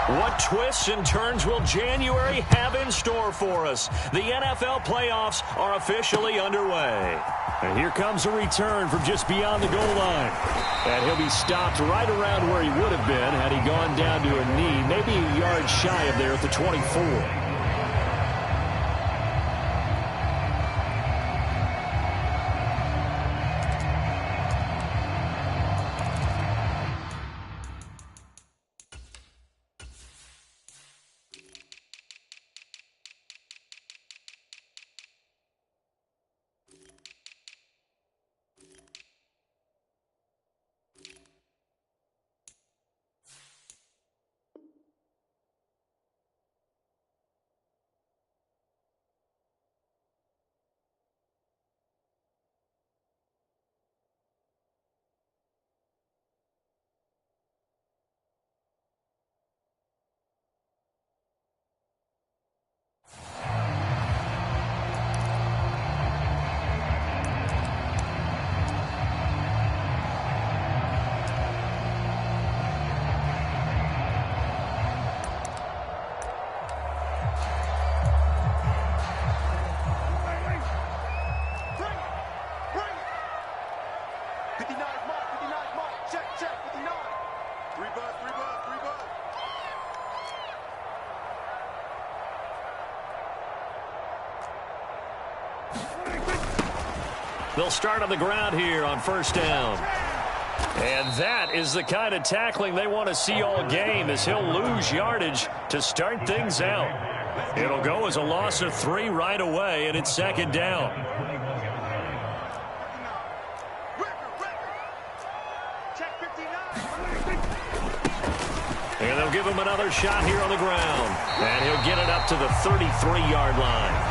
What twists and turns will January have in store for us? The NFL playoffs are officially underway. And here comes a return from just beyond the goal line. And he'll be stopped right around where he would have been had he gone down to a knee, maybe a yard shy of there at the 24. They'll start on the ground here on first down. And that is the kind of tackling they want to see all game, as he'll lose yardage to start things out. It'll go as a loss of 3 right away, and it's second down. And they'll give him another shot here on the ground. And he'll get it up to the 33-yard line.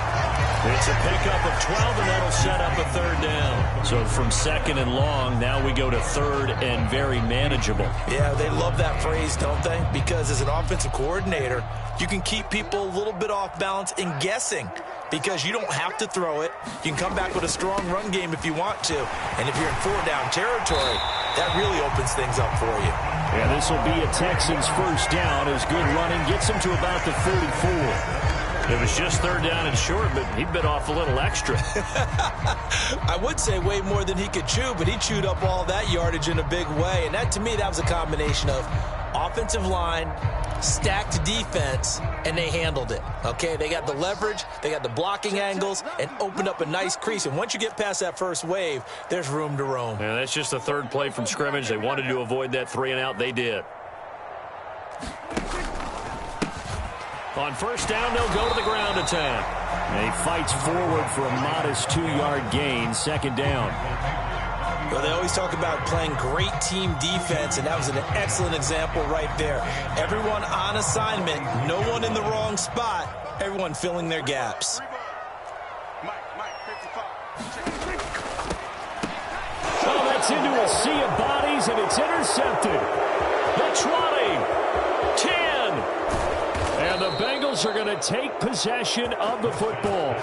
It's a pickup of 12, and that'll set up a third down. So from second and long, now we go to third and very manageable. Yeah, they love that phrase, don't they? Because as an offensive coordinator, you can keep people a little bit off balance and guessing, because you don't have to throw it. You can come back with a strong run game if you want to. And if you're in 4-down territory, that really opens things up for you. Yeah, this will be a Texans first down as good running gets them to about the 34. It was just third down and short, but he bit off a little extra. I would say way more than he could chew, but he chewed up all that yardage in a big way. And that, to me, that was a combination of offensive line, stacked defense, and they handled it. Okay, they got the leverage, they got the blocking angles, and opened up a nice crease. And once you get past that first wave, there's room to roam. Yeah, that's just the third play from scrimmage. They wanted to avoid that 3-and-out. They did. On first down, they'll go to the ground attack. And he fights forward for a modest 2-yard gain, second down. Well, they always talk about playing great team defense, and that was an excellent example right there. Everyone on assignment, no one in the wrong spot, everyone filling their gaps. Oh, that's into a sea of bodies, and it's intercepted. The 20, 10. And the Bengals are going to take possession of the football.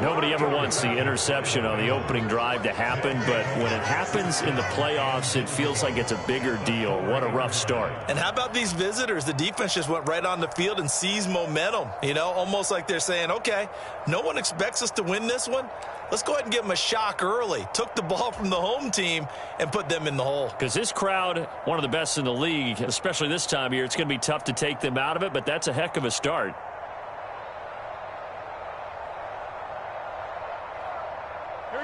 Nobody ever wants the interception on the opening drive to happen, but when it happens in the playoffs, it feels like it's a bigger deal. What a rough start. And how about these visitors? The defense just went right on the field and seized momentum, you know, almost like they're saying, okay, no one expects us to win this one. Let's go ahead and give them a shock early. Took the ball from the home team and put them in the hole. Because this crowd, one of the best in the league, especially this time of year, it's going to be tough to take them out of it, but that's a heck of a start.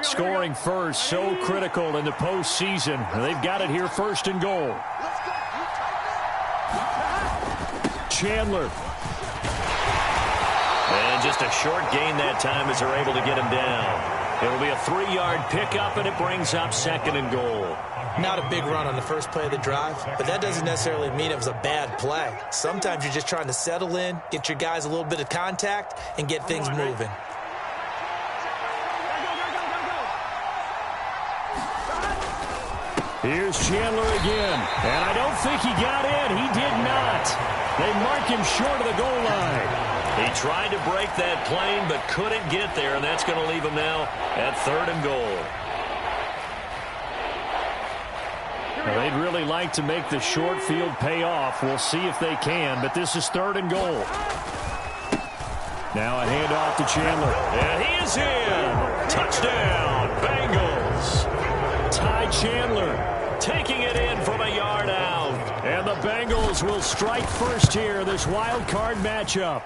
Scoring first, so critical in the postseason. They've got it here, first and goal. Chandler. And just a short gain that time as they're able to get him down. It'll be a 3-yard pickup, and it brings up second and goal. Not a big run on the first play of the drive, but that doesn't necessarily mean it was a bad play. Sometimes you're just trying to settle in, get your guys a little bit of contact, and get things moving. Here's Chandler again, and I don't think he got in. He did not. They mark him short of the goal line. He tried to break that plane but couldn't get there, and that's going to leave him now at third and goal. Well, they'd really like to make the short field pay off. We'll see if they can, but this is 3rd and goal. Now a handoff to Chandler. And he is in. Touchdown, Bengals. Ty Chandler taking it in from a yard out. And the Bengals will strike first here, this wild card matchup.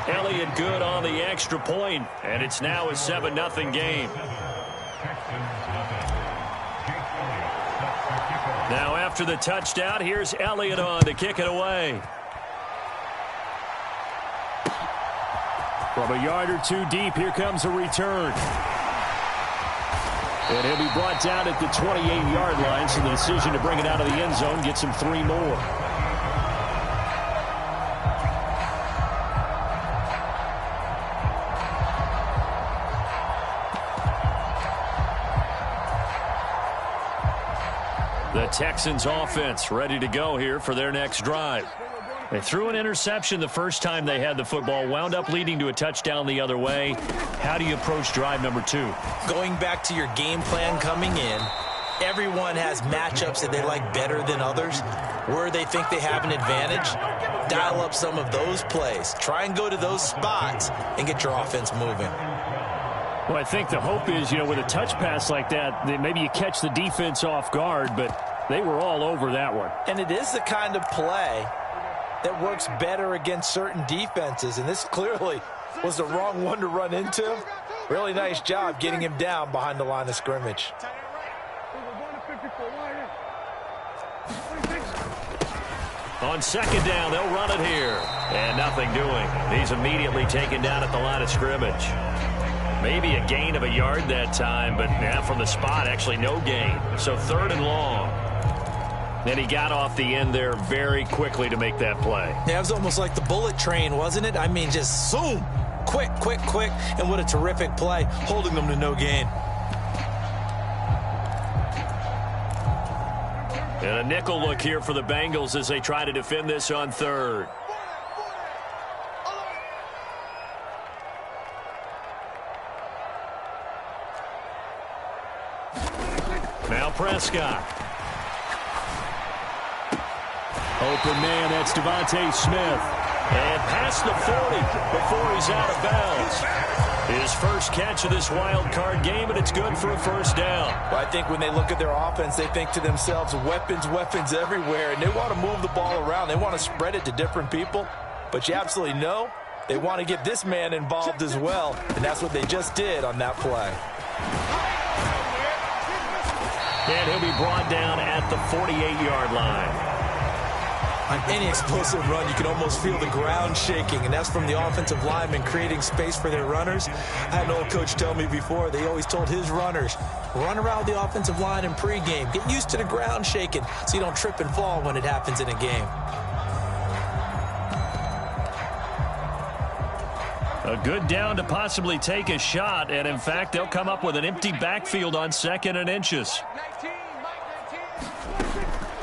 Elliott good on the extra point, and it's now a 7-0 game. Now after the touchdown, here's Elliott on to kick it away. From a yard or two deep, here comes a return. And he'll be brought down at the 28-yard line, so the decision to bring it out of the end zone gets him 3 more. The Texans offense ready to go here for their next drive. They threw an interception the first time they had the football, wound up leading to a touchdown the other way. How do you approach drive number 2? Going back to your game plan coming in, everyone has matchups that they like better than others. Where they think they have an advantage, dial up some of those plays. Try and go to those spots and get your offense moving. Well, I think the hope is, with a touch pass like that maybe you catch the defense off guard, but they were all over that one. And it is the kind of play that works better against certain defenses, and this clearly was the wrong one to run into. Really nice job getting him down behind the line of scrimmage. On 2nd down, they'll run it here. And nothing doing. He's immediately taken down at the line of scrimmage. Maybe a gain of a yard that time, but from the spot, actually no gain. So 3rd and long. And he got off the end there very quickly to make that play. Yeah, it was almost like the bullet train, wasn't it? I mean, just zoom. Quick, quick, quick. And what a terrific play, holding them to no gain. And a nickel look here for the Bengals as they try to defend this on 3rd. Now Prescott. Open man, that's Devontae Smith. And past the 40 before he's out of bounds. His first catch of this wild card game, and it's good for a 1st down. Well, I think when they look at their offense, they think to themselves, weapons, weapons everywhere, and they want to move the ball around. They want to spread it to different people, but you absolutely know they want to get this man involved as well, and that's what they just did on that play. And he'll be brought down at the 48-yard line. On any explosive run, you can almost feel the ground shaking, and that's from the offensive linemen creating space for their runners. I had an old coach tell me before, they always told his runners, run around the offensive line in pregame. Get used to the ground shaking so you don't trip and fall when it happens in a game. A good down to possibly take a shot, and in fact, they'll come up with an empty backfield on 2nd and inches.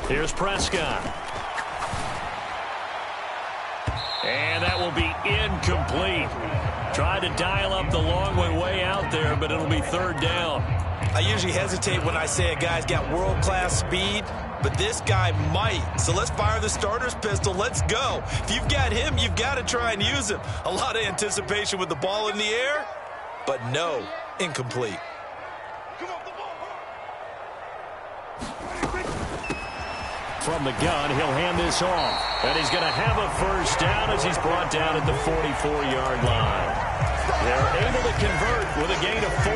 Here's Prescott. And that will be incomplete. Tried to dial up the long way out there, but it'll be 3rd down. I usually hesitate when I say a guy's got world-class speed, but this guy might. So let's fire the starter's pistol. Let's go. If you've got him, you've got to try and use him. A lot of anticipation with the ball in the air, but no, incomplete. From the gun, he'll hand this off. And he's going to have a 1st down as he's brought down at the 44-yard line. They're able to convert with a gain of 4.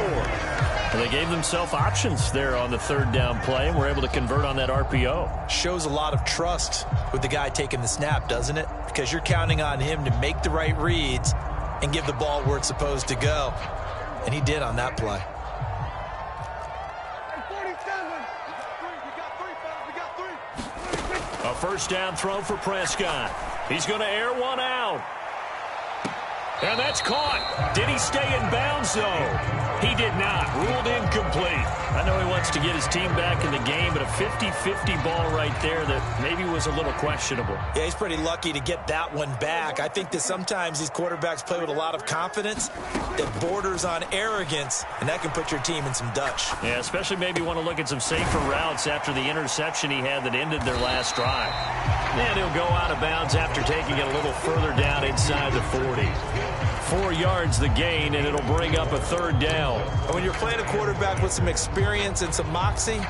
And they gave themselves options there on the 3rd down play, and were able to convert on that RPO. Shows a lot of trust with the guy taking the snap, doesn't it? Because you're counting on him to make the right reads and give the ball where it's supposed to go. And he did on that play. A 1st down throw for Prescott. He's going to air one out. And that's caught. Did he stay in bounds, though? He did not. Ruled incomplete. I know he wants to get his team back in the game, but a 50-50 ball right there that maybe was a little questionable. Yeah, he's pretty lucky to get that one back. I think that sometimes these quarterbacks play with a lot of confidence that borders on arrogance, and that can put your team in some Dutch. Yeah, especially maybe want to look at some safer routes after the interception he had that ended their last drive. And he'll go out of bounds after taking it a little further down inside the 40. 4 yards the gain, and it'll bring up a third down. And when you're playing a quarterback with some experience and some moxie,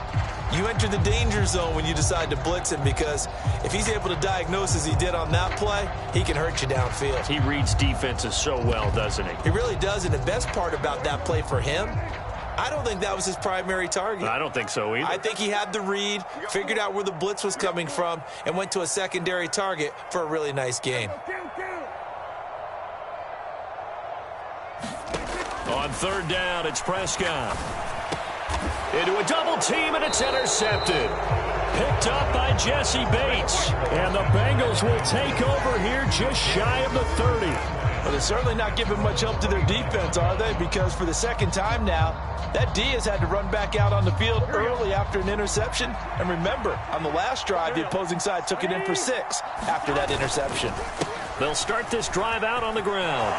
you enter the danger zone when you decide to blitz him, because if he's able to diagnose as he did on that play, he can hurt you downfield. He reads defenses so well, doesn't he? He really does, and the best part about that play for him, I don't think that was his primary target. I don't think so either. I think he had the read, figured out where the blitz was coming from, and went to a secondary target for a really nice gain. On third down, it's Prescott. Into a double team, and it's intercepted. Picked up by Jesse Bates. And the Bengals will take over here just shy of the 30. Well, they're certainly not giving much help to their defense, are they? Because for the second time now, that D has had to run back out on the field early after an interception. And remember, on the last drive, the opposing side took it in for 6 after that interception. They'll start this drive out on the ground.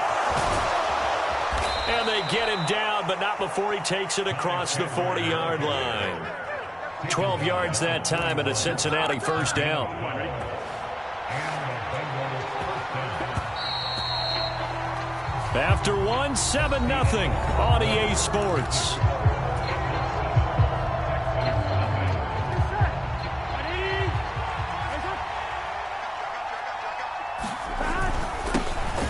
And they get him down, but not before he takes it across the 40-yard line. 12 yards that time, and a Cincinnati first down. After one, 7-0 on EA Sports.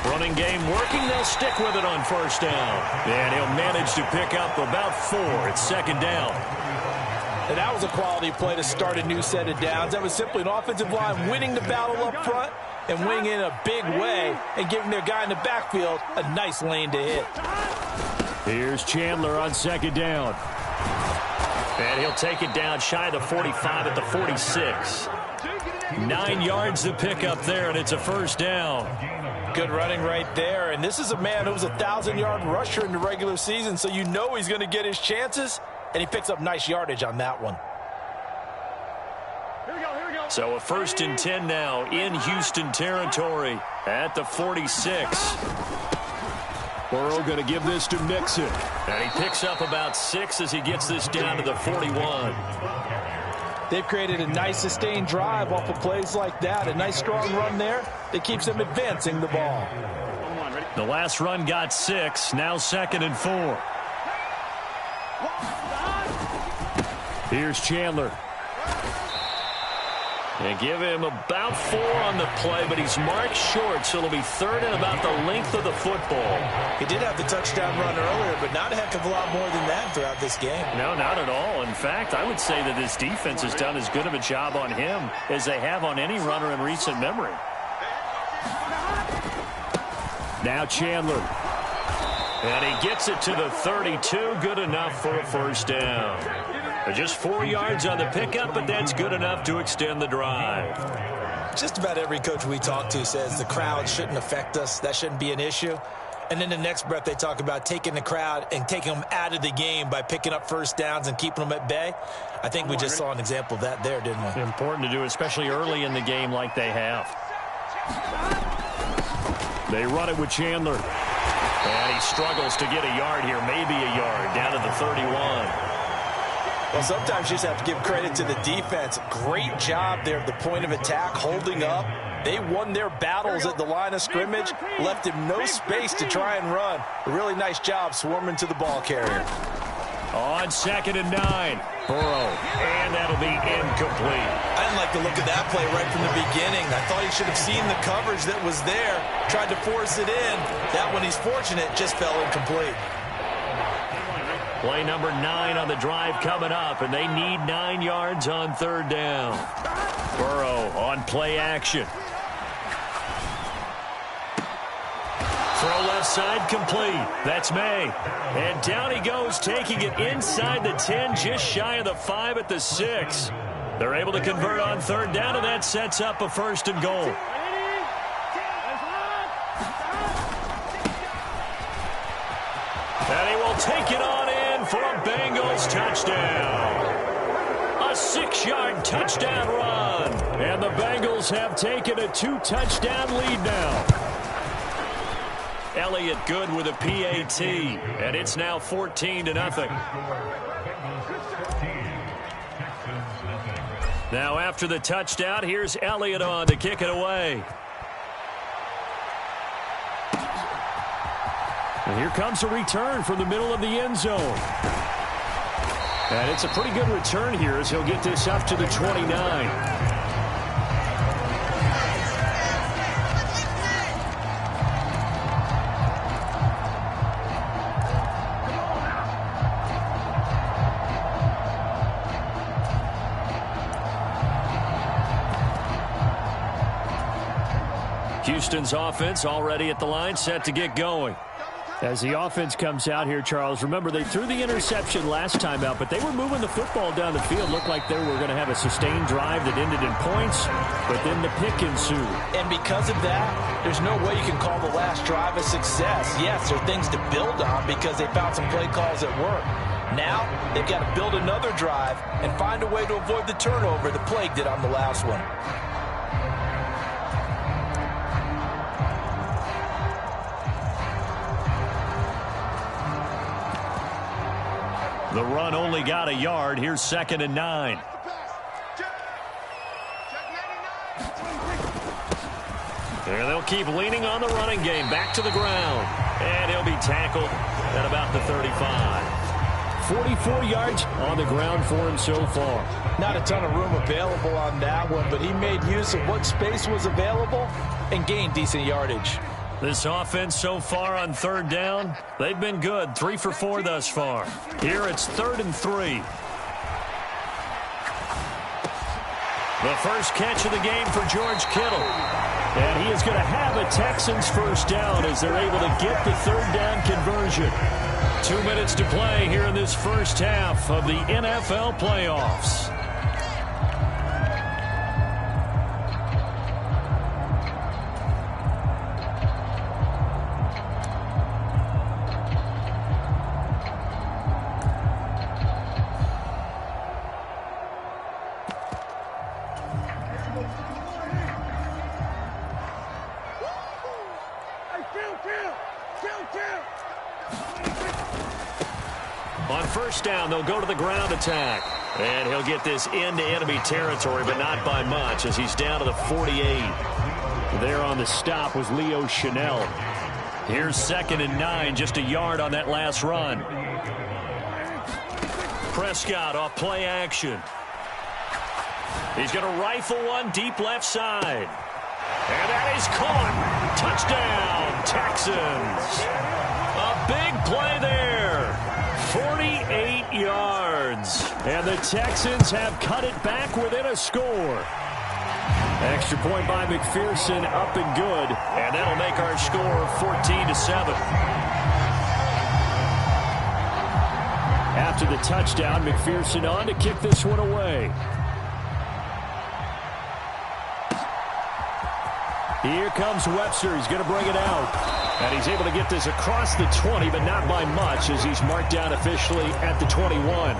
Running game working. They'll stick with it on first down. And he'll manage to pick up about 4. It's second down. And that was a quality play to start a new set of downs. That was simply an offensive line winning the battle up front and winning in a big way and giving their guy in the backfield a nice lane to hit. Here's Chandler on second down. And he'll take it down shy of the 45 at the 46. 9 yards to pick up there, and it's a first down. Good running right there. And this is a man who was a 1,000-yard rusher in the regular season, so you know he's going to get his chances, and he picks up nice yardage on that one. Here we go. So a 1st and 10 now in Houston territory at the 46. Burrow going to give this to Mixon. And he picks up about 6 as he gets this down to the 41. They've created a nice sustained drive off of plays like that. A nice strong run there that keeps them advancing the ball. The last run got 6. Now 2nd and 4. Here's Chandler. They give him about 4 on the play, but he's marked short, so it'll be 3rd and about the length of the football. He did have the touchdown run earlier, but not a heck of a lot more than that throughout this game. No, not at all. In fact, I would say that this defense has done as good of a job on him as they have on any runner in recent memory. Now Chandler. And he gets it to the 32. Good enough for a first down. Just 4 yards on the pickup, but that's good enough to extend the drive. Just about every coach we talk to says the crowd shouldn't affect us. That shouldn't be an issue. And then the next breath they talk about taking the crowd and taking them out of the game by picking up first downs and keeping them at bay. I think we just saw an example of that there, didn't we? Important to do, especially early in the game like they have. They run it with Chandler. And he struggles to get a yard here, maybe a yard, down to the 31. Well, sometimes you just have to give credit to the defense. Great job there at the point of attack, holding up. They won their battles at the line of scrimmage, left him no space to try and run. A really nice job swarming to the ball carrier. On 2nd and 9, Burrow, and that'll be incomplete. I didn't like the look of that play right from the beginning. I thought he should have seen the coverage that was there, tried to force it in. That one, he's fortunate, just fell incomplete. Play number 9 on the drive coming up, and they need 9 yards on 3rd down. Burrow on play action. Throw left side complete. That's May. And down he goes, taking it inside the 10, just shy of the 5 at the 6. They're able to convert on 3rd down, and that sets up a 1st and goal. And they will take it on in for a Bengals touchdown. A 6-yard touchdown run. And the Bengals have taken a 2-touchdown lead now. Elliott good with a PAT. And it's now 14-0. Now after the touchdown, here's Elliott on to kick it away. And here comes a return from the middle of the end zone. And it's a pretty good return here as he'll get this up to the 29. Houston's offense already at the line, set to get going. As the offense comes out here, Charles, remember they threw the interception last time out, but they were moving the football down the field. Looked like they were going to have a sustained drive that ended in points, but then the pick ensued. And because of that, there's no way you can call the last drive a success. Yes, there are things to build on because they found some play calls that work. Now, they've got to build another drive and find a way to avoid the turnover the plague did on the last one. The run only got a yard. Here's 2nd and 9. And they'll keep leaning on the running game. Back to the ground. And he'll be tackled at about the 35. 44 yards on the ground for him so far. Not a ton of room available on that one, but he made use of what space was available and gained decent yardage. This offense so far on 3rd down, they've been good. 3 for 4 thus far. Here it's 3rd and 3. The first catch of the game for George Kittle. And he is going to have a Texans first down as they're able to get the 3rd down conversion. 2 minutes to play here in this first half of the NFL playoffs. On first down, they'll go to the ground attack. And he'll get this into enemy territory, but not by much as he's down to the 48. There on the stop was Leo Chanel. Here's 2nd and 9, just a yard on that last run. Prescott off play action. He's going to rifle one deep left side. And that is caught. Touchdown, Texans. A big play there. 48 yards. And the Texans have cut it back within a score. Extra point by McPherson, up and good. And that'll make our score 14-7. After the touchdown, McPherson on to kick this one away. Here comes Webster. He's going to bring it out. And he's able to get this across the 20, but not by much as he's marked down officially at the 21.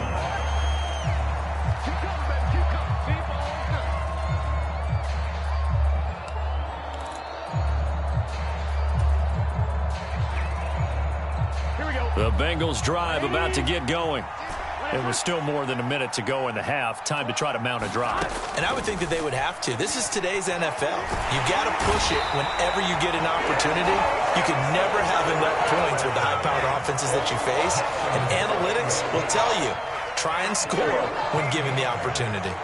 The Bengals drive about to get going. It was still more than a minute to go in the half. Time to try to mount a drive. And I would think that they would have to. This is today's NFL. You got to push it whenever you get an opportunity. You can never have enough points with the high-powered offenses that you face. And analytics will tell you, try and score when given the opportunity.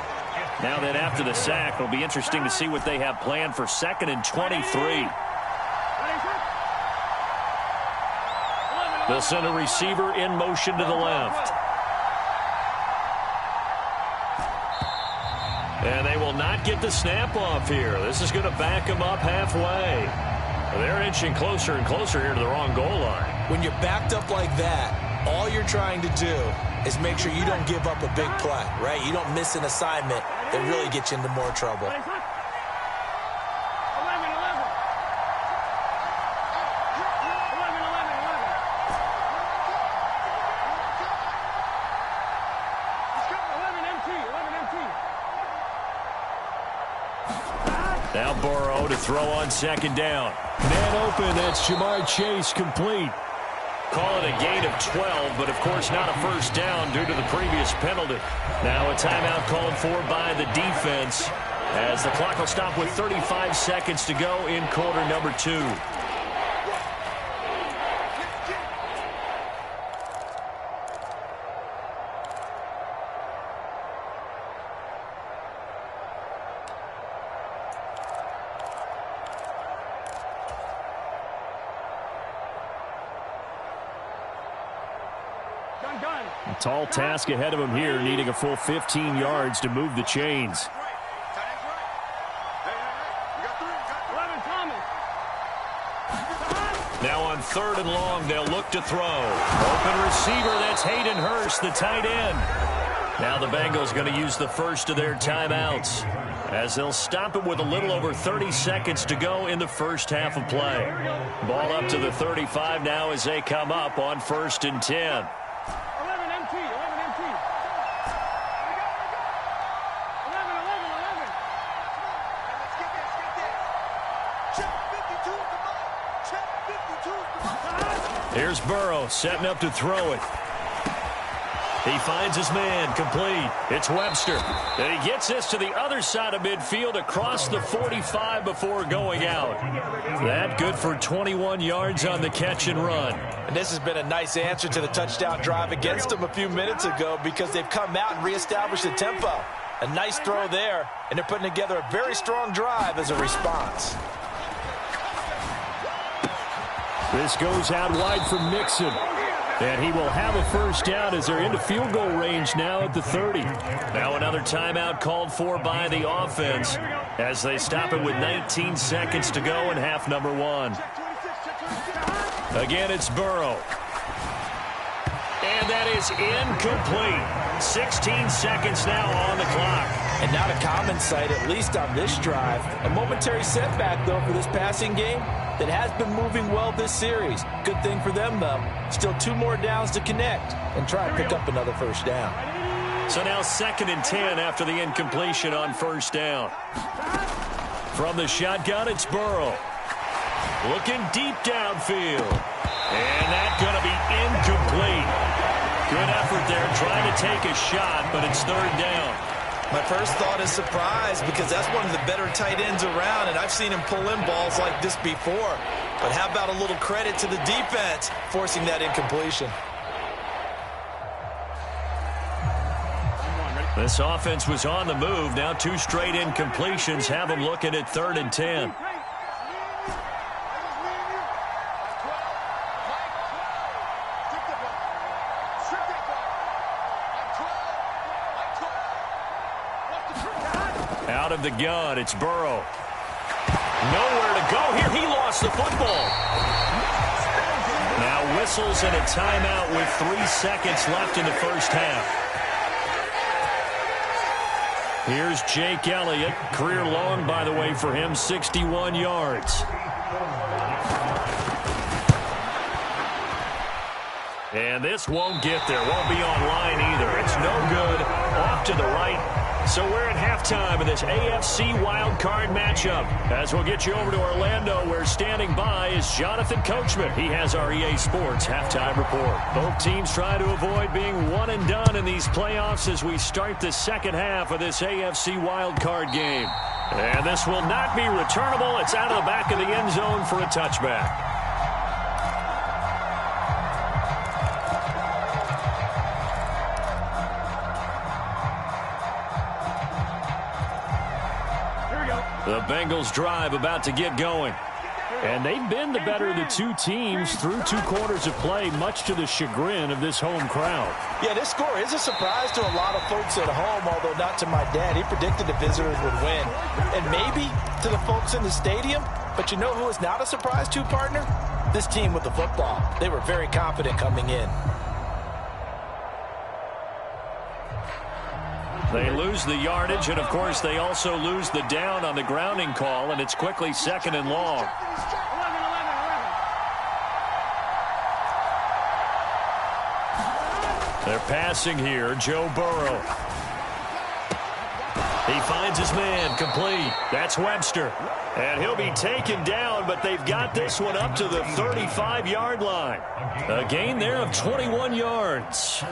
Now that after the sack, it'll be interesting to see what they have planned for 2nd and 23. They'll send a receiver in motion to the left. And they will not get the snap off here. This is going to back them up halfway. They're inching closer and closer here to the wrong goal line. When you're backed up like that, all you're trying to do is make sure you don't give up a big play, right? You don't miss an assignment that really gets you into more trouble. Now Burrow to throw on second down. Man open, that's Jamar Chase, complete. Call it a gain of 12, but of course not a first down due to the previous penalty. Now a timeout called for by the defense as the clock will stop with 35 seconds to go in quarter number 2. A tall task ahead of him here, needing a full 15 yards to move the chains. Now on 3rd and long, they'll look to throw. Open receiver, that's Hayden Hurst, the tight end. Now the Bengals going to use the first of their timeouts as they'll stop it with a little over 30 seconds to go in the first half of play. Ball up to the 35 now as they come up on 1st and 10. Here's Burrow setting up to throw it. He finds his man, complete. It's Webster. And he gets this to the other side of midfield across the 45 before going out. That good for 21 yards on the catch and run. And this has been a nice answer to the touchdown drive against them a few minutes ago because they've come out and reestablished the tempo. A nice throw there, and they're putting together a very strong drive as a response. This goes out wide for Mixon. And he will have a first down as they're into field goal range now at the 30. Now another timeout called for by the offense as they stop it with 19 seconds to go in half number 1. Again, it's Burrow. And that is incomplete. 16 seconds now on the clock. And not a common sight, at least on this drive. A momentary setback, though, for this passing game that has been moving well this series. Good thing for them, though. Still 2 more downs to connect and try and pick up another first down. So now 2nd and 10 after the incompletion on first down. From the shotgun, it's Burrow. Looking deep downfield. And that's going to be incomplete. Good effort there trying to take a shot, but it's 3rd down. My first thought is surprise because that's one of the better tight ends around, and I've seen him pull in balls like this before. But how about a little credit to the defense forcing that incompletion? This offense was on the move. Now 2 straight incompletions have them looking at 3rd and 10. Out of the gun, it's Burrow. Nowhere to go here. He lost the football. Now whistles and a timeout with 3 seconds left in the first half. Here's Jake Elliott. Career long, by the way, for him, 61 yards. And this won't get there. Won't be online either. It's no good. Off to the right. So we're at halftime of this AFC wildcard matchup. As we'll get you over to Orlando, where standing by is Jonathan Coachman. He has our EA Sports halftime report. Both teams trying to avoid being one and done in these playoffs as we start the second half of this AFC wildcard game. And this will not be returnable. It's out of the back of the end zone for a touchback. The Bengals drive about to get going. And they've been the better of the 2 teams through 2 quarters of play, much to the chagrin of this home crowd. Yeah, this score is a surprise to a lot of folks at home, although not to my dad. He predicted the visitors would win. And maybe to the folks in the stadium. But you know who is not a surprise to, partner? This team with the football. They were very confident coming in. They lose the yardage, and, of course, they also lose the down on the grounding call, and it's quickly 2nd and long. They're passing here. Joe Burrow. He finds his man, complete. That's Webster. And he'll be taken down, but they've got this one up to the 35-yard line. A gain there of 21 yards.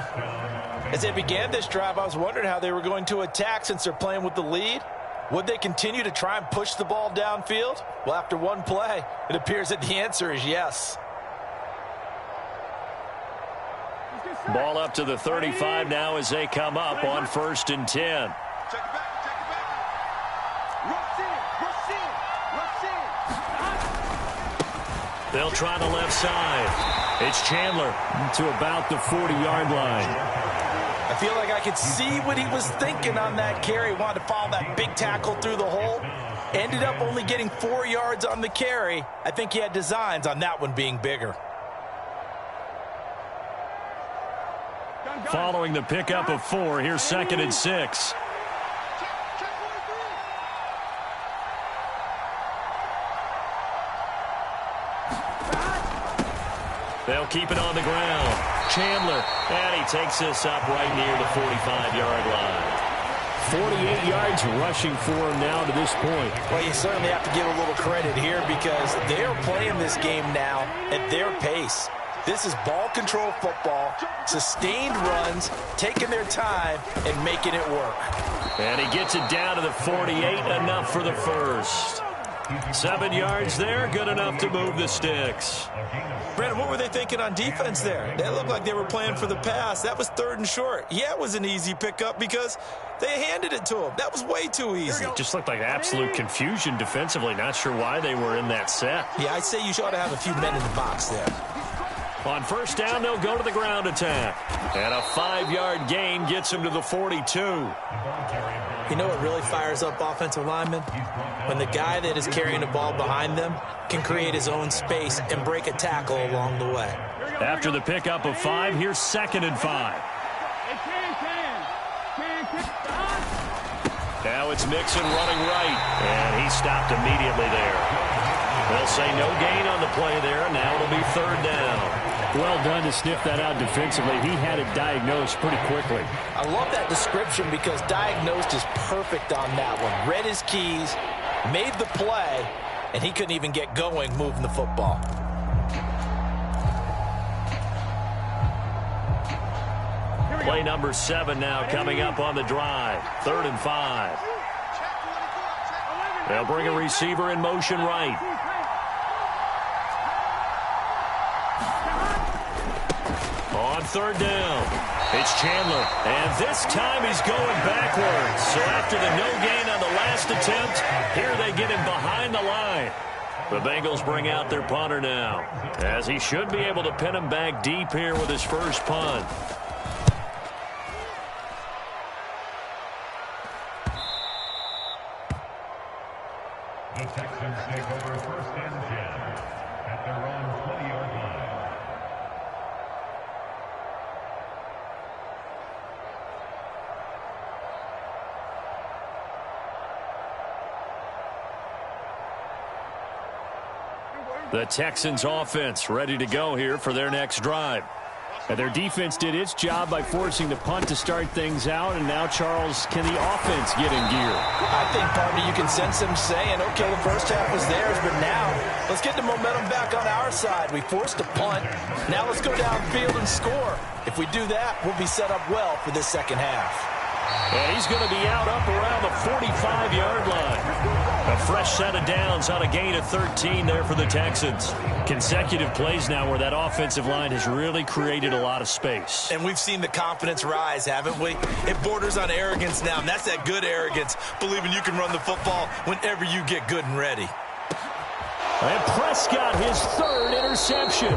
As they began this drive, I was wondering how they were going to attack since they're playing with the lead. Would they continue to try and push the ball downfield? Well, after one play, it appears that the answer is yes. Ball up to the 35 now as they come up on 1st and 10. They'll try the left side. It's Chandler to about the 40-yard line. I feel like I could see what he was thinking on that carry. Wanted to follow that big tackle through the hole. Ended up only getting 4 yards on the carry. I think he had designs on that one being bigger. Following the pickup of 4, here's 2nd and 6. They'll keep it on the ground. Chandler, and he takes this up right near the 45-yard line. 48 yards rushing for him now to this point. Well, you certainly have to give a little credit here because they're playing this game now at their pace. This is ball control football, sustained runs, taking their time and making it work. And he gets it down to the 48, enough for the first. 7 yards there, good enough to move the sticks. Brandon, what were they thinking on defense there? They looked like they were playing for the pass. That was 3rd and short. Yeah, it was an easy pickup because they handed it to him. That was way too easy. Just looked like absolute confusion defensively. Not sure why they were in that set. Yeah, I'd say you ought to have a few men in the box there. On 1st down, they'll go to the ground attack. And a 5-yard gain gets him to the 42. You know what really fires up offensive linemen? When the guy that is carrying the ball behind them can create his own space and break a tackle along the way. After the pickup of 5, here's 2nd and 5. Now it's Mixon running right, and he stopped immediately there. They'll say no gain on the play there, and now it'll be 3rd down. Well done to sniff that out defensively. He had it diagnosed pretty quickly. I love that description because diagnosed is perfect on that one. Read his keys, made the play, and he couldn't even get going moving the football. Play number 7 now coming up on the drive. 3rd and 5. They'll bring a receiver in motion right. On 3rd down, it's Chandler, and this time he's going backwards. So after the no gain on the last attempt, here they get him behind the line. The Bengals bring out their punter now, as he should be able to pin him back deep here with his first punt. The Texans take over 1st and 10 at their own 20-yard line. The Texans offense ready to go here for their next drive. And their defense did its job by forcing the punt to start things out. And now, Charles, can the offense get in gear? I think, partner, you can sense them saying, okay, the first half was theirs, but now let's get the momentum back on our side. We forced a punt. Now let's go downfield and score. If we do that, we'll be set up well for this second half. And he's going to be out up around the 45-yard line. A fresh set of downs on a gain of 13 there for the Texans. Consecutive plays now where that offensive line has really created a lot of space. And we've seen the confidence rise, haven't we? It borders on arrogance now, and that's that good arrogance, believing you can run the football whenever you get good and ready. And Prescott, his 3rd interception.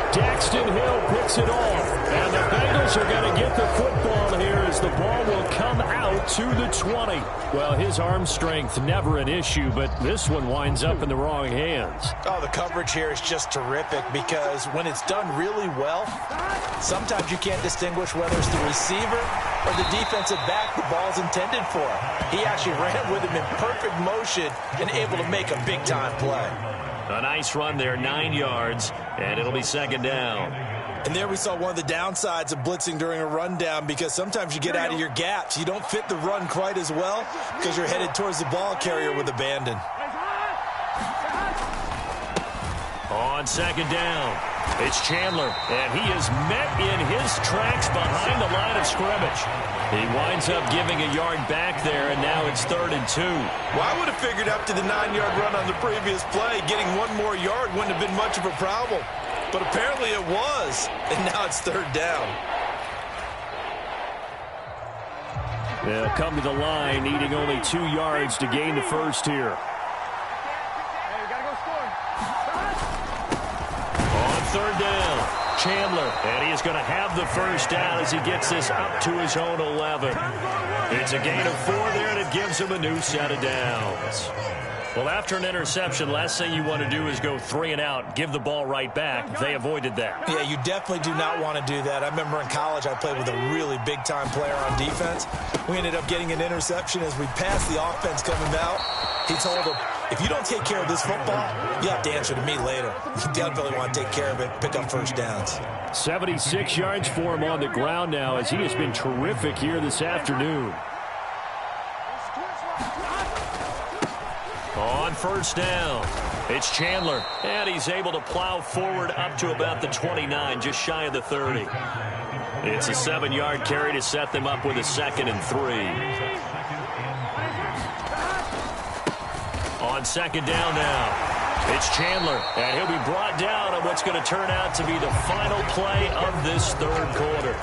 Daxton Hill picks it off. And the Bengals are going to get the football here as the ball will come out to the 20. Well, his arm strength never an issue, but this one winds up in the wrong hands. Oh, the coverage here is just terrific because when it's done really well, sometimes you can't distinguish whether it's the receiver or the defensive back the ball's intended for. He actually ran with him in perfect motion and able to make a big-time play. A nice run there, 9 yards, and it'll be 2nd down. And there we saw one of the downsides of blitzing during a rundown, because sometimes you get out of your gaps. You don't fit the run quite as well because you're headed towards the ball carrier with abandon. On second down, it's Chandler, and he is met in his tracks behind the line of scrimmage. He winds up giving a yard back there, and now it's 3rd and 2. Well, I would have figured after the 9-yard run on the previous play, getting one more yard wouldn't have been much of a problem. But apparently it was, and now it's 3rd down. They'll come to the line, needing only 2 yards to gain the first here. On 3rd down, Chandler, and he is going to have the first down as he gets this up to his own 11. It's a gain of 4 there, and it gives him a new set of downs. Well, after an interception, last thing you want to do is go 3 and out, give the ball right back. They avoided that. Yeah, you definitely do not want to do that. I remember in college I played with a really big-time player on defense. We ended up getting an interception as we passed the offense coming out. He told him, if you don't take care of this football, you have to answer to me later. You definitely want to take care of it, pick up first downs. 76 yards for him on the ground now, as he has been terrific here this afternoon. On first down, it's Chandler, and he's able to plow forward up to about the 29, just shy of the 30. It's a 7-yard carry to set them up with a 2nd and 3. On second down now, it's Chandler, and he'll be brought down on what's going to turn out to be the final play of this 3rd quarter.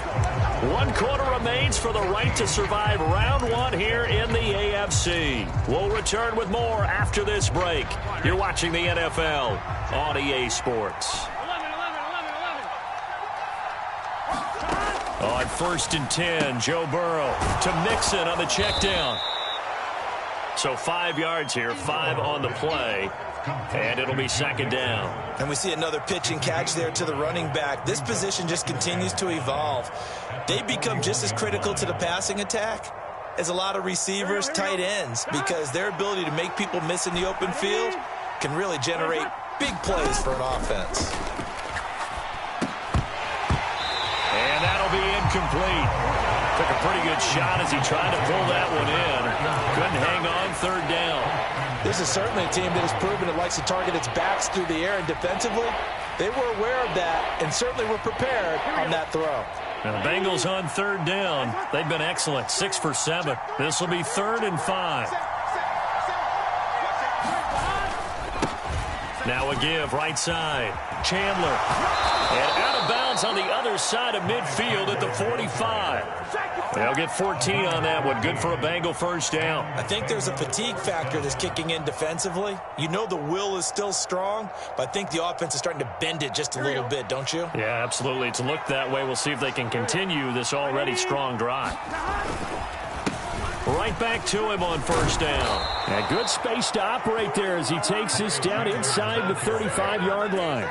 1 quarter remains for the right to survive round 1 here in the AFC. We'll return with more after this break. You're watching the NFL on EA Sports. On 1st and 10, Joe Burrow to Mixon on the check down. So 5 yards here, 5 on the play, and it'll be 2nd down. And we see another pitch and catch there to the running back. This position just continues to evolve. They become just as critical to the passing attack as a lot of receivers, tight ends, because their ability to make people miss in the open field can really generate big plays for an offense. And that'll be incomplete. Took a pretty good shot as he tried to pull that one in. Couldn't hang on 3rd down. This is certainly a team that has proven it likes to target its backs through the air, and defensively, they were aware of that and certainly were prepared on that throw. And the Bengals on 3rd down. They've been excellent, 6 for 7. This will be 3rd and 5. Now a give right side. Chandler. And out of bounds on the other side of midfield at the 45. They'll get 14 on that one. Good for a Bengal first down. I think there's a fatigue factor that's kicking in defensively. You know the will is still strong, but I think the offense is starting to bend it just a little bit, don't you? Yeah, absolutely. It's looked that way. We'll see if they can continue this already strong drive. Right back to him on first down. A good space to operate there as he takes this down inside the 35-yard line.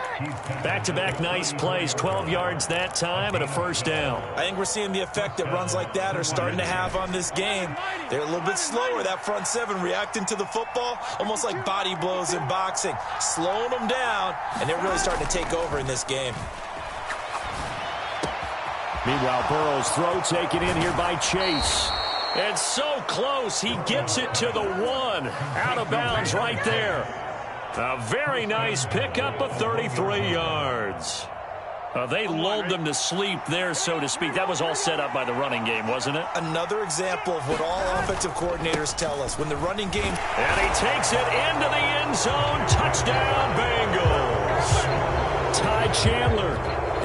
Back-to-back nice plays, 12 yards that time and a first down. I think we're seeing the effect that runs like that are starting to have on this game. They're a little bit slower, that front 7, reacting to the football, almost like body blows in boxing, slowing them down, and they're really starting to take over in this game. Meanwhile, Burrow's throw taken in here by Chase. And so close, he gets it to the 1. Out of bounds right there. A very nice pickup of 33 yards. They lulled them to sleep there, so to speak. That was all set up by the running game, wasn't it? Another example of what all offensive coordinators tell us. When the running game... And he takes it into the end zone. Touchdown, Bengals. Ty Chandler.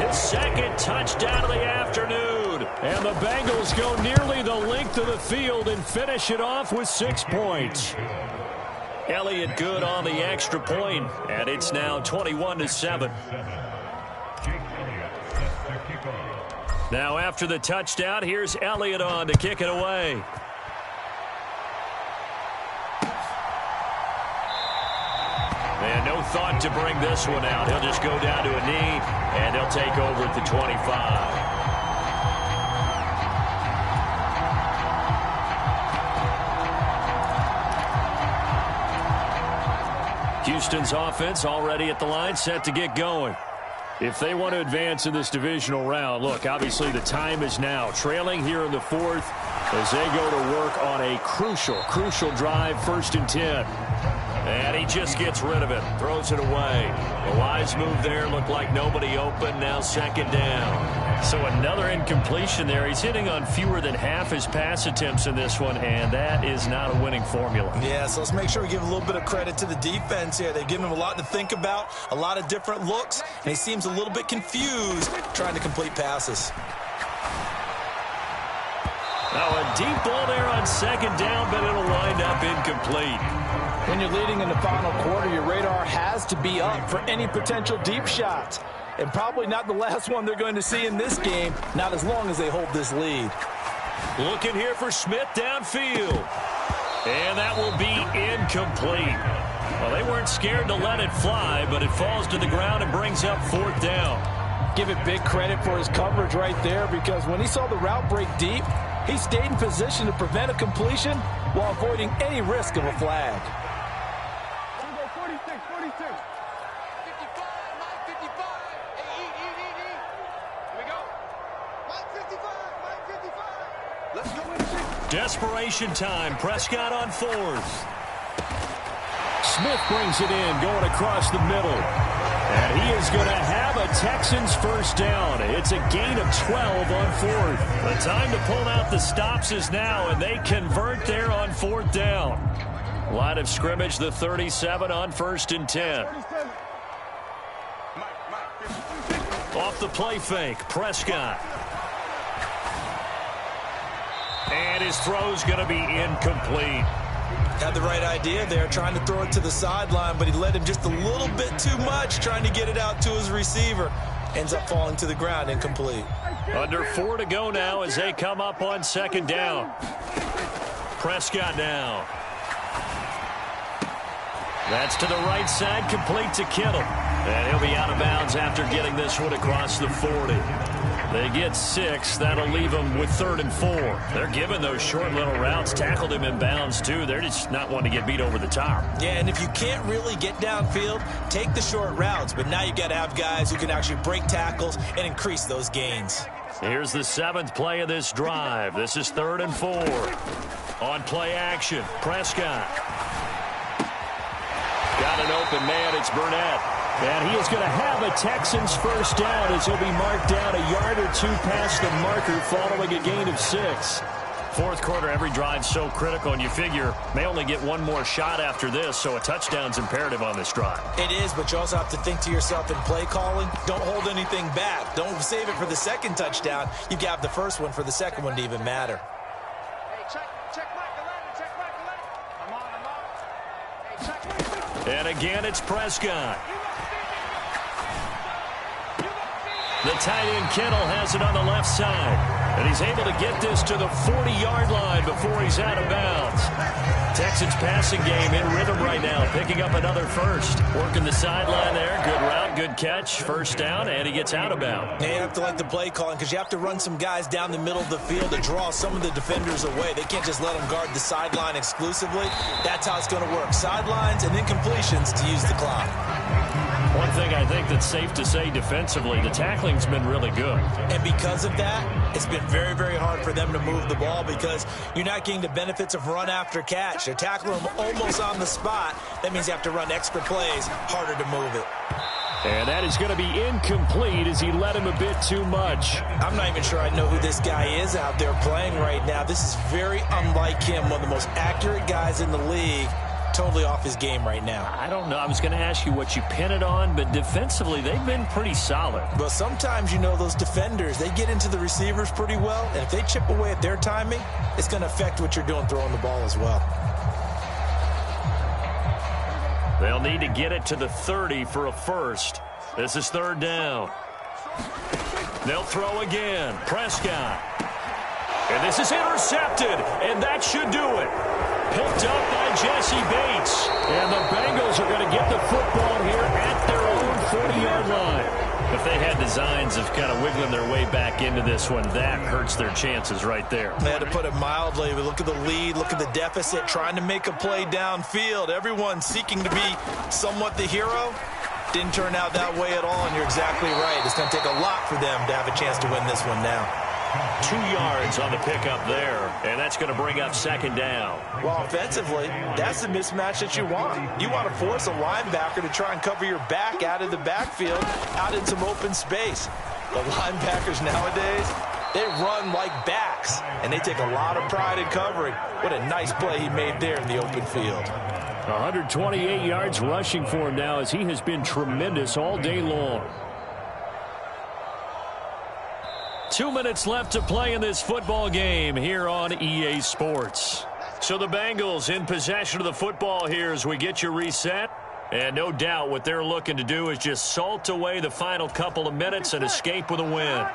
His 2nd touchdown of the afternoon. And the Bengals go nearly the length of the field and finish it off with 6 points. Elliott good on the extra point, and it's now 21-7. Now after the touchdown, here's Elliott on to kick it away. And no thought to bring this one out. He'll just go down to a knee, and they'll take over at the 25. Houston's offense already at the line, set to get going. If they want to advance in this divisional round, look, obviously the time is now. Trailing here in the fourth as they go to work on a crucial drive, 1st and 10. And he just gets rid of it, throws it away. The wise move there, looked like nobody open, now 2nd down. So another incompletion there. He's hitting on fewer than half his pass attempts in this one, and that is not a winning formula. Yeah, so let's make sure we give a little bit of credit to the defense here. They've given him a lot to think about, a lot of different looks, and he seems a little bit confused trying to complete passes. Now a deep ball there on 2nd down, but it'll wind up incomplete. When you're leading in the final quarter, your radar has to be up for any potential deep shots. And probably not the last one they're going to see in this game, not as long as they hold this lead. Looking here for Smith downfield. And that will be incomplete. Well, they weren't scared to let it fly, but it falls to the ground and brings up 4th down. Give it big credit for his coverage right there, because when he saw the route break deep, he stayed in position to prevent a completion while avoiding any risk of a flag. 46, 46. 55, 55. Hey, eat. Here we go. 55. Let's go in 6. Desperation time. Prescott on 4th. Smith brings it in, going across the middle. And he is going to have a Texans 1st down. It's a gain of 12 on 4th. The time to pull out the stops is now, and they convert there on 4th down. Line of scrimmage, the 37 on 1st and 10. Off the play fake, Prescott. And his throw's going to be incomplete. Had the right idea there, trying to throw it to the sideline, but he led him just a little bit too much, trying to get it out to his receiver. Ends up falling to the ground, incomplete. Under 4 to go now as they come up on 2nd down. Prescott now. That's to the right side, complete to Kittle. And he'll be out of bounds after getting this one across the 40. They get 6. That'll leave them with 3rd and 4. They're giving those short little routes. Tackled him in bounds, too. They're just not wanting to get beat over the top. Yeah, and if you can't really get downfield, take the short routes. But now you got to have guys who can actually break tackles and increase those gains. Here's the 7th play of this drive. This is 3rd and 4. On play action, Prescott. Got an open man. It's Burnett. And he is going to have a Texans 1st down as he'll be marked down a yard or 2 past the marker following a gain of 6. 4th quarter, every drive so critical, and you figure may only get one more shot after this, so a touchdown's imperative on this drive. It is, but you also have to think to yourself in play calling, don't hold anything back. Don't save it for the 2nd touchdown. You got the 1st one for the 2nd one to even matter. Hey, check Michael Lennon, check Michael Lennon. I'm on. Hey, check. And again, it's Prescott. The tight end Kittle has it on the left side. And he's able to get this to the 40-yard line before he's out of bounds. Texans passing game in rhythm right now, picking up another 1st. Working the sideline there. Good route, good catch. 1st down, and he gets out of bounds. You have to like the play calling because you have to run some guys down the middle of the field to draw some of the defenders away. They can't just let them guard the sideline exclusively. That's how it's going to work. Sidelines and then completions to use the clock. One thing I think that's safe to say defensively, the tackling's been really good. And because of that, it's been very, very hard for them to move the ball because you're not getting the benefits of run after catch. They're tackling them almost on the spot. That means you have to run extra plays, harder to move it. And that is going to be incomplete as he led him a bit too much. I'm not even sure I know who this guy is out there playing right now. This is very unlike him, one of the most accurate guys in the league. Totally off his game right now. I don't know. I was going to ask you what you pin it on, but defensively, they've been pretty solid. Well, sometimes, you know, those defenders, they get into the receivers pretty well, and if they chip away at their timing, it's going to affect what you're doing throwing the ball as well. They'll need to get it to the 30 for a 1st. This is 3rd down. They'll throw again. Prescott. And this is intercepted, and that should do it. Picked up by Jesse Bates. And the Bengals are going to get the football here at their own 40-yard line. If they had designs of kind of wiggling their way back into this one, that hurts their chances right there. They had to put it mildly. We look at the lead, look at the deficit, trying to make a play downfield. Everyone seeking to be somewhat the hero. Didn't turn out that way at all, and you're exactly right. It's going to take a lot for them to have a chance to win this one now. 2 yards on the pickup there, and that's going to bring up second down. Well, offensively, that's the mismatch that you want. You want to force a linebacker to try and cover your back out of the backfield, out in some open space. The linebackers nowadays, they run like backs, and they take a lot of pride in covering. What a nice play he made there in the open field. 128 yards rushing for him now as he has been tremendous all day long. 2 minutes left to play in this football game here on EA Sports. So the Bengals in possession of the football here as we get you reset. And no doubt what they're looking to do is just salt away the final couple of minutes and escape with a win.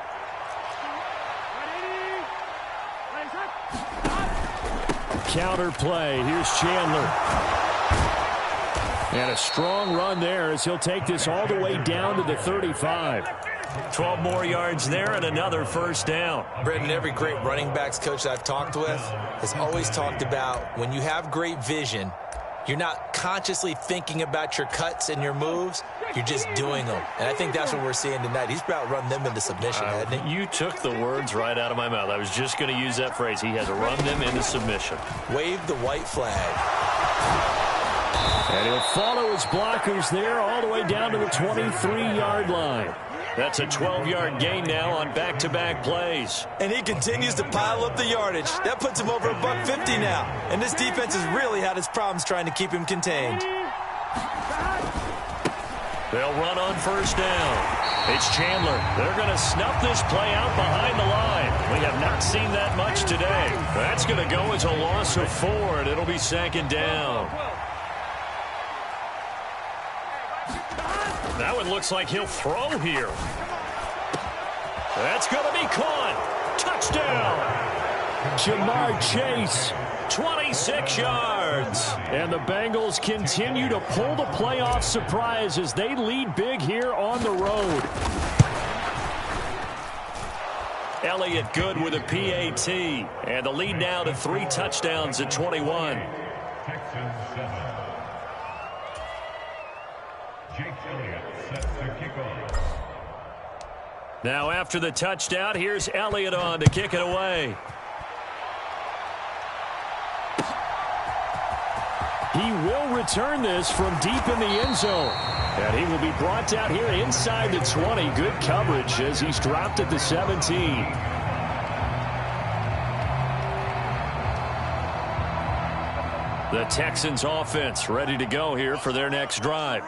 Counter play. Here's Chandler. And a strong run there as he'll take this all the way down to the 35. 12 more yards there and another first down. Brendan, every great running backs coach I've talked with has always talked about when you have great vision, you're not consciously thinking about your cuts and your moves. You're just doing them. And I think that's what we're seeing tonight. He's about run them into submission, hasn't he? You took the words right out of my mouth. I was just going to use that phrase. He has run them into submission. Wave the white flag. And he'll follow his blockers there all the way down to the 23-yard line. That's a 12-yard gain now on back-to-back plays. And he continues to pile up the yardage. That puts him over $150 now. And this defense has really had its problems trying to keep him contained. They'll run on first down. It's Chandler. They're going to snuff this play out behind the line. We have not seen that much today. That's going to go as a loss of 4, and it'll be second down. That one looks like he'll throw here. That's going to be caught. Touchdown. Jamar Chase. 26 yards. And the Bengals continue to pull the playoff surprise as they lead big here on the road. Elliott good with a PAT. And the lead now to 3 touchdowns at 21. Texans 7. Jake Elliott sets the kickoff. Now after the touchdown, here's Elliott on to kick it away. He will return this from deep in the end zone. And he will be brought down here inside the 20. Good coverage as he's dropped at the 17. The Texans offense ready to go here for their next drive.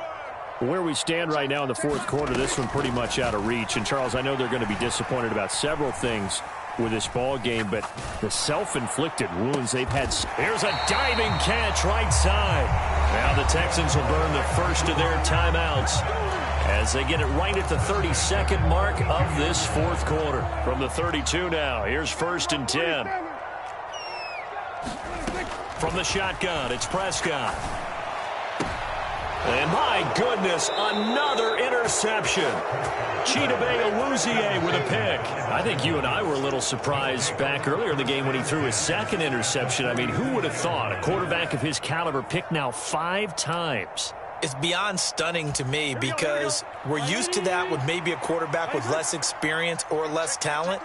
Where we stand right now in the fourth quarter, this one pretty much out of reach. And, Charles, I know they're going to be disappointed about several things with this ball game, but the self-inflicted wounds they've had. Here's a diving catch right side. Now the Texans will burn the first of their timeouts as they get it right at the 32nd mark of this fourth quarter. From the 32 now, here's 1st and 10. From the shotgun, it's Prescott. And my goodness, another interception. Chidobe Awuzie with a pick. I think you and I were a little surprised back earlier in the game when he threw his second interception. I mean, who would have thought a quarterback of his caliber picked now 5 times? It's beyond stunning to me because we're used to that with maybe a quarterback with less experience or less talent.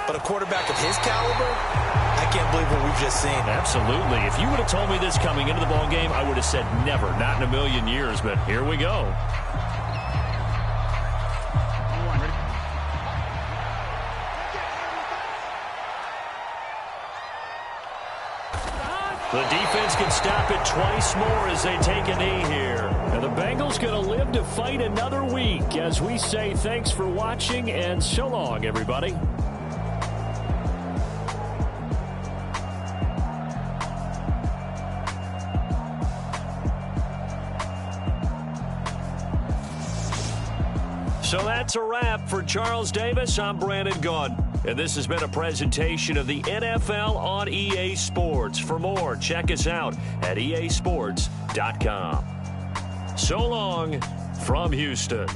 But a quarterback of his caliber, I can't believe what we've just seen. Absolutely. If you would have told me this coming into the ball game, I would have said never, not in a million years. But here we go. The defense can stop it twice more as they take a knee here. And the Bengals going to live to fight another week as we say thanks for watching and so long, everybody. So that's a wrap for Charles Davis. I'm Brandon Gaudin. And this has been a presentation of the NFL on EA Sports. For more, check us out at easports.com. So long from Houston.